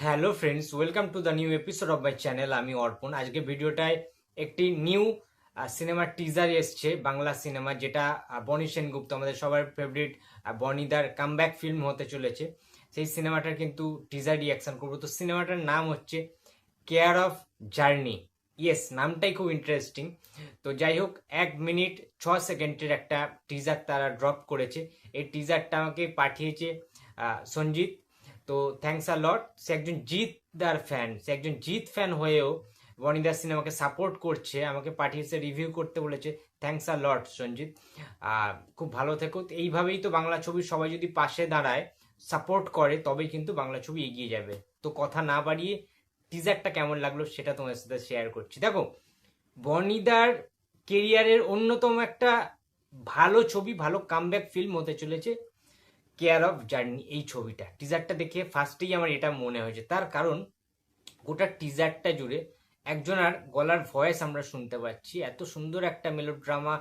Hello friends, welcome to the new episode of my channel. আমি অর্পণ। আজকে ভিডিওটায় একটি নিউ সিনেমার টিজার এসছে, বাংলা সিনেমা, যেটা বনি সেনগুপ্ত, আমাদের সবার ফেভারিট বনিদার কামব্যাক ফিল্ম হতে চলেছে। সেই সিনেমাটার কিন্তু টিজার রিয়াকশন করবো। তো সিনেমাটার নাম হচ্ছে কেয়ার অফ জার্নি। ইয়েস, নামটাই খুব ইন্টারেস্টিং। তো যাই হোক, 1 মিনিট 6 সেকেন্ডের একটা টিজার তারা ড্রপ করেছে। এই টিজারটা আমাকে পাঠিয়েছে সঞ্জিত। তো থ্যাংকস আ লট। সে একজন জিতদার ফ্যান, সে একজন জিত ফ্যান হয়েও বনিদার সিনেমাকে সাপোর্ট করছে, আমাকে পাঠিয়েছে, রিভিউ করতে বলেছে। থ্যাংকস আ লট সঞ্জিত। খুব ভালো থেকো। এইভাবেই তো বাংলা ছবির সবাই যদি পাশে দাঁড়ায়, সাপোর্ট করে, তবেই কিন্তু বাংলা ছবি এগিয়ে যাবে। তো কথা না বাড়িয়ে টিজারটা কেমন লাগলো সেটা তোমাদের সাথে শেয়ার করছি। দেখো, বনিদার কেরিয়ারের অন্যতম একটা ভালো ছবি, ভালো কামব্যাক ফিল্ম হতে চলেছে কেয়ার অফ জার্নি। এই ছবিটা টিজারটা দেখে ফার্স্টেই আমার এটা মনে হয়েছে, তার কারণ গোটা টিজারটা জুড়ে একজনের গলার ভয়েস আমরা শুনতে পাচ্ছি। এত সুন্দর একটা মেলোড্রামা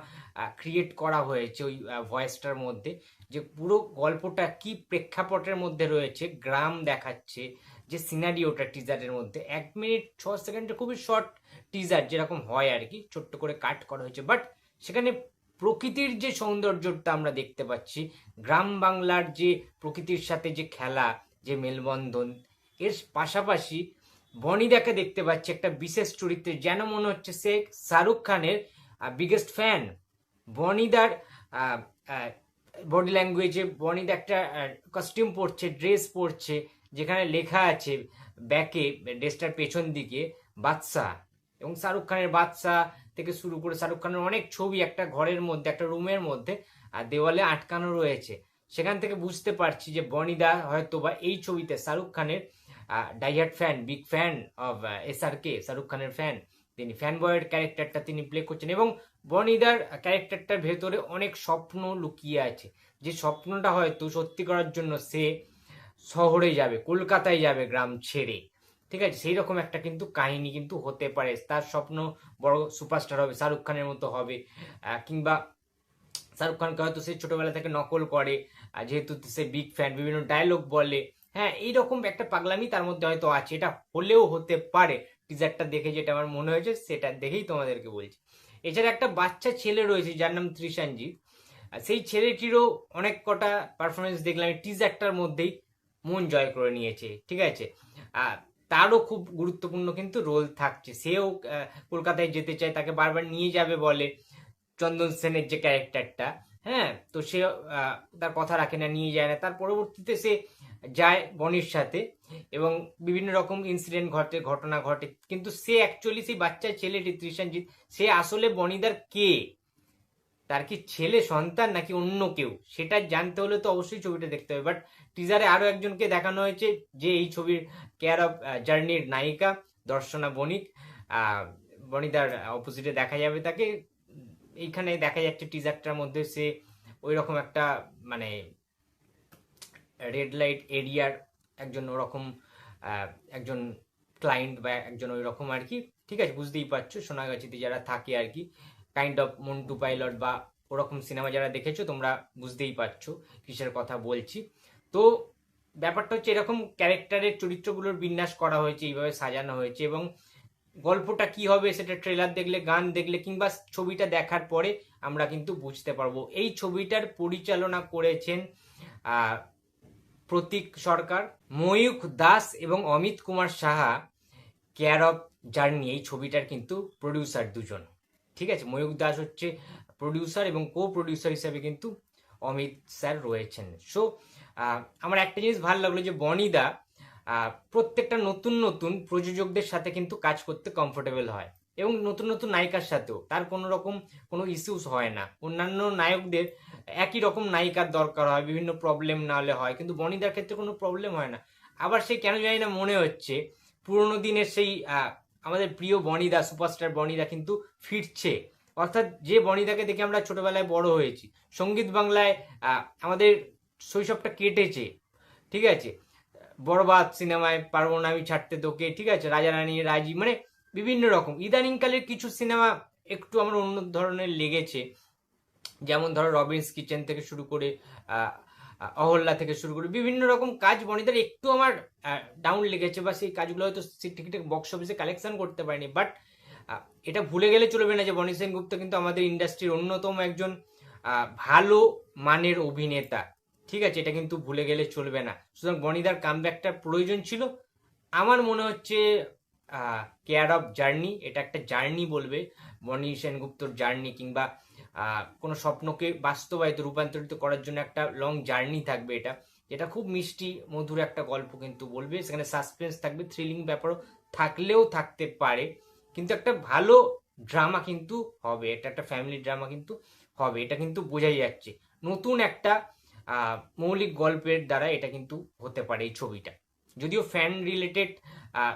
ক্রিয়েট করা হয়েছে ওই ভয়েসটার মধ্যে, যে পুরো গল্পটা কি প্রেক্ষাপটের মধ্যে রয়েছে, গ্রাম দেখাচ্ছে, যে সিনারিওটা টিজারের মধ্যে। 1 মিনিট 6 সেকেন্ডে খুবই শর্ট টিজার, যেরকম হয় আর কি, ছোট্ট করে কাট করা হয়েছে, বাট সেখানে প্রকৃতির যে সৌন্দর্যটা আমরা দেখতে পাচ্ছি, গ্রাম বাংলার যে প্রকৃতির সাথে যে খেলা, যে মেলবন্ধন, এর পাশাপাশি বনিদাকে দেখতে পাচ্ছি একটা বিশেষ চরিত্রে, যেন মনে হচ্ছে সে শাহরুখ খানের বিগেস্ট ফ্যান। বনিদার বডি ল্যাঙ্গুয়েজে বনিদা একটা কস্টিউম পরছে, ড্রেস পরছে, যেখানে লেখা আছে ব্যাকে, ড্রেসটার পেছন দিকে বাদশাহ, এবং শাহরুখ খানের বাদশাহ থেকে শুরু করে শাহরুখ খানের অনেক ছবি একটা ঘরের মধ্যে, একটা রুমের মধ্যে দেওয়ালে আটকানো রয়েছে। সেখান থেকে বুঝতে পারছি যে বনিদা হয়তো বা এই ছবিতে শাহরুখ খানের diehard fan, big fan of SRK, Shahrukh খানের ফ্যান। তিনি ফ্যান বয়ের ক্যারেক্টারটা তিনি প্লে করছেন, এবং বনিদার ক্যারেক্টারটার ভেতরে অনেক স্বপ্ন লুকিয়ে আছে, যে স্বপ্নটা হয়তো সত্যি করার জন্য সে শহরে যাবে, কলকাতায় যাবে গ্রাম ছেড়ে। ঠিক আছে, সেই রকম একটা কিন্তু কাহিনী কিন্তু হতে পারে। তার স্বপ্ন বড় সুপারস্টার হবে, শাহরুখ খানের মতো হবে, কিংবা শাহরুখ খানকে হয়তো সে ছোটবেলা থেকে নকল করে, যেহেতু সে বিগ ফ্যান, বিভিন্ন ডায়লগ বলে। হ্যাঁ, এইরকম একটা পাগলামি তার মধ্যে হয়তো আছে, এটা হলেও হতে পারে। টিজারটা দেখে যেটা আমার মনে হয়েছে সেটা দেখেই তোমাদেরকে বলছি। এছাড়া একটা বাচ্চা ছেলে রয়েছে যার নাম ত্রিশানজিৎ। সেই ছেলেটিরও অনেক কটা পারফরমেন্স দেখলাম এই টিজারটার মধ্যেই, মন জয় করে নিয়েছে। ঠিক আছে, তারও খুব গুরুত্বপূর্ণ কিন্তু রোল থাকছে। সেও কলকাতায় যেতে চায়, তাকে বারবার নিয়ে যাবে বলে চন্দন সেনের যে ক্যারেক্টারটা। হ্যাঁ, তো সে তার কথা রাখে না, নিয়ে যায় না। তার পরবর্তীতে সে যায় বনির সাথে, এবং বিভিন্ন রকম ইনসিডেন্ট ঘটে, ঘটনা ঘটে, কিন্তু সে অ্যাকচুয়ালি সেই বাচ্চা ছেলেটি ত্রিশানজিৎ, সে আসলে বনিদার কে, তার কি ছেলে সন্তান নাকি অন্য কেউ, সেটা জানতে হলে তো অবশ্যই ছবিটা দেখতে হবে। বাট টিজারে আরো একজনকে দেখানো হয়েছে, যে এই ছবির কেয়ার অফ জার্নির নায়িকা দর্শনা বণিক। বনিদার অপোজিটে দেখা যাবে তাকে। এইখানে দেখা যাচ্ছে টিজারটার মধ্যে সে ওই রকম একটা, মানে রেড লাইট এরিয়ার একজন ওরকম একজন ক্লায়েন্ট, বা একজন ওই রকম আর কি। ঠিক আছে, বুঝতেই পারছো, সোনাগাছিতে যারা থাকে আর কি, কাইন্ড অফ মন্টু পাইলট বা ওরকম সিনেমা যারা দেখেছো তোমরা বুঝতেই পারছো কিসের কথা বলছি। তো ব্যাপারটা হচ্ছে, এরকম ক্যারেক্টারের চরিত্রগুলোর বিন্যাস করা হয়েছে, এইভাবে সাজানো হয়েছে, এবং গল্পটা কি হবে সেটা ট্রেলার দেখলে, গান দেখলে, কিংবা ছবিটা দেখার পরে আমরা কিন্তু বুঝতে পারবো। এই ছবিটার পরিচালনা করেছেন প্রতীক সরকার, ময়ূখ দাস এবং Amit Kumar Saha. Care of journey এই ছবিটার কিন্তু প্রডিউসার দুজন। ঠিক আছে, ময়ূখ দাস হচ্ছে প্রডিউসার, এবং কো প্রডিউসার হিসেবে কিন্তু অমিত স্যার রয়েছেন। সো আমার একটা জিনিস ভালো লাগলো, যে বনিদা প্রত্যেকটা নতুন নতুন প্রযোজকদের সাথে কিন্তু কাজ করতে কমফোর্টেবল হয়, এবং নতুন নতুন নায়িকার সাথেও তার কোনো রকম কোনো ইস্যুস হয় না। অন্যান্য নায়কদের একই রকম নায়িকার দরকার হয়, বিভিন্ন প্রবলেম না হলে হয়, কিন্তু বনিদার ক্ষেত্রে কোনো প্রবলেম হয় না। আবার সে কেন জানি না মনে হচ্ছে পুরোনো দিনের সেই আমাদের প্রিয় বনিদা, সুপারস্টার বনিদা কিন্তু ফিরছে। অর্থাৎ যে বনিদাকে দেখে আমরা ছোটবেলায় বড় হয়েছি, সঙ্গীত বাংলায় আমাদের শৈশবটা কেটেছে। ঠিক আছে, বরবাদ সিনেমায় পারবো না আমি ছাড়তে তোকে, ঠিক আছে, রাজা রানী রাজি, মানে বিভিন্ন রকম। ইদানিংকালের কিছু সিনেমা একটু আমার অন্য ধরনের লেগেছে, যেমন ধরো রবিন্স কিচেন থেকে শুরু করে অহল্যা থেকে শুরু করে বিভিন্ন রকম কাজ বনিদার একটু আমার ডাউন লেগেছে, বা সেই কাজগুলো হয়তো ঠিকঠাক বক্স অফিসে কালেকশন করতে পারেনি। বাট এটা ভুলে গেলে চলবে না যে বনি সেনগুপ্ত কিন্তু আমাদের ইন্ডাস্ট্রির অন্যতম একজন ভালো মানের অভিনেতা, ঠিক আছে, এটা কিন্তু ভুলে গেলে চলবে না। সুতরাং বনিদার কামব্যাকটার প্রয়োজন ছিল। আমার মনে হচ্ছে কেয়ার অফ জার্নি, এটা একটা জার্নি বলবে, বনি সেনগুপ্তর জার্নি, কিংবা কোনো স্বপ্নকে বাস্তবায়িত রূপান্তরিত করার জন্য একটা লং জার্নি থাকবে এটা, যেটা খুব মিষ্টি মধুর একটা গল্প কিন্তু বলবে। সেখানে সাসপেন্স থাকবে, থ্রিলিং ব্যাপারও থাকলেও থাকতে পারে, কিন্তু একটা ভালো ড্রামা কিন্তু হবে, এটা একটা ফ্যামিলি ড্রামা কিন্তু হবে, এটা কিন্তু বোঝাই যাচ্ছে। নতুন একটা মৌলিক গল্পের দ্বারা এটা কিন্তু হতে পারে এই ছবিটা। যদিও ফ্যান রিলেটেড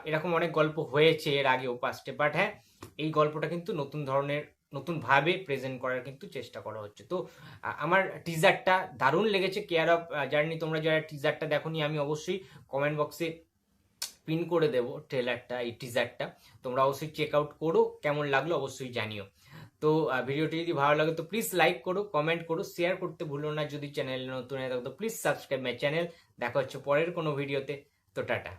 এরকম অনেক গল্প হয়েছে এর আগেও পাস্টে, বাট হ্যাঁ, এই গল্পটা কিন্তু নতুন ধরনের, নতুন ভাবে প্রেজেন্ট করার কিন্তু চেষ্টা করা হচ্ছে। তো আমার টিজারটা দারুণ লেগেছে, কেয়ার অফ জার্নি। তোমরা যারা টিজারটা দেখোনি, আমি অবশ্যই কমেন্ট বক্সে পিন করে দেবো ট্রেলারটা, এই টিজারটা তোমরা অবশ্যই চেক আউট করো, কেমন লাগলো অবশ্যই জানিও। তো ভিডিওটি যদি ভালো লাগে তো প্লিজ লাইক করো, কমেন্ট করো, শেয়ার করতে ভুলো না। যদি চ্যানেলে নতুন হয়ে থাকো তো প্লিজ সাবস্ক্রাইব মাই চ্যানেল। দেখা হচ্ছে পরের কোনো ভিডিওতে। তো টাটা।